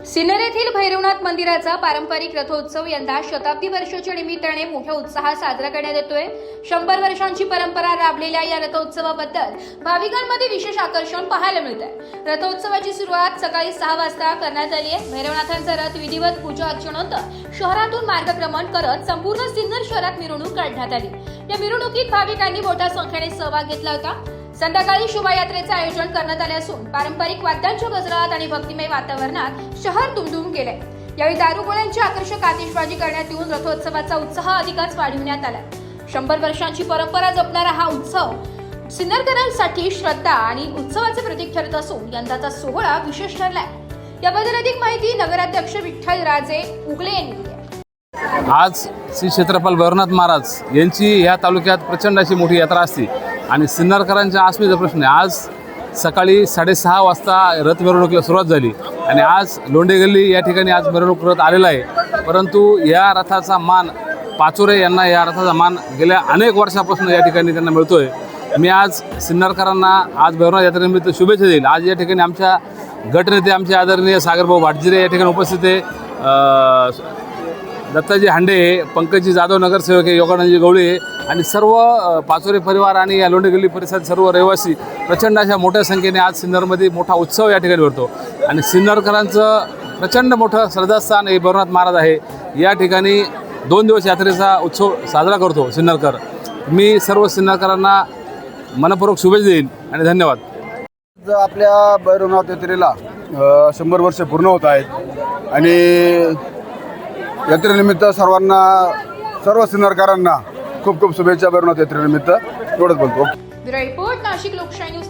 सिन्नर येथील भैरवनाथ मंदिराचा पारंपरिक रथोत्सव यंदा शताब्दी वर्षाच्या निमित्ताने मोठ्या उत्साहात साजरा करण्यात येतोय। 100 वर्षांची परंपरा राबलेल्या या रथोत्सवाबद्दल भाविकांमध्ये विशेष आकर्षण पाहायला मिळत आहे। रथोत्सवाची सुरुवात सकाळी 6 वाजता करण्यात आली आहे। भैरवनाथांचा रथ विधिवत पूजा अर्चेनंतर शहरातून मार्गक्रमण करत संपूर्ण सिन्नर शहरात मिरवणूक काढण्यात आली। या मिरवणुकीत भाविकांनी मोठ्या संख्येने सहभाग घेतला होता। संध्याकाळी शोभायात्रेचे आयोजन करण्यात आले असून पारंपरिक वाद्यांच्या गजरात आणि भक्तिमय वातावरणात शहर दुमदुम गेले। यावेळी दारुगोळ्यांची आकर्षक आतिषबाजी करण्यात येऊन रथोत्सवाचा उत्साह अधिकच वाढविण्यात आला। 100 वर्षांची परंपरा जपणारा हा उत्सव सिन्नरकरांसाठी श्रद्धा आणि उत्सवाचे प्रतीक ठरत असून यंदाचा सोहळा विशेष ठरलाय। याबद्दल अधिक माहिती नगराध्यक्ष विठ्ठल राजे उगले यांनी दिली। आज श्री क्षेत्रपाल भैरवनाथ महाराज यांची या तालुक्यात प्रचंड अशी मोठी यात्रा असते आणि सिन्नरकरांच्या अस्मितेचा प्रश्न आहे। आज सकाळी 6:30 वाजता रथ मिरवणुकीला सुरुवात झाली आणि आज लोंढे गल्ली या ठिकाणी आज मिरवणूक रथ आलेला आहे। परंतु या रथाचा मान पाचोरे यांना या रथाचा मान गेल्या अनेक वर्षापासून या ठिकाणी त्यांना मिळतोय। मी आज सिन्नरकरांना आज भैरवनाथ यात्रेनिमित्त शुभेच्छा देईल। आज या ठिकाणी आमच्या गटनेते आमचे आदरणीय सागरभाऊ भाटजिरे या ठिकाणी उपस्थित आहे। दत्ताजी हांडे, पंकजी जाधव नगरसेवक आहे, योगानंदजी गवळे आणि सर्व पाचोरे परिवार आणि या लोंढे गल्ली परिसरात सर्व रहिवासी प्रचंड अशा मोठ्या संख्येने आज सिन्नरमध्ये मोठा उत्सव या ठिकाणी भरतो आणि सिन्नरकरांचं प्रचंड मोठं श्रद्धास्थान हे भैरवनाथ महाराज आहे। या ठिकाणी 2 दिवस यात्रेचा उत्सव साजरा करतो सिन्नरकर। मी सर्व सिन्नरकरांना मनपूर्वक शुभेच्छा देईन आणि धन्यवाद। आपल्या भैरवनाथ यात्रेला 100 वर्ष पूर्ण होत आहेत आणि यात्रेनिमित्त सर्व सिन्नरकरांना खूप खूप शुभेच्छा। भैरवनाथ यात्रेनिमित्त एवढंच बोलतो। ब्युरो रिपोर्ट, नाशिक लोकशाही न्यूज।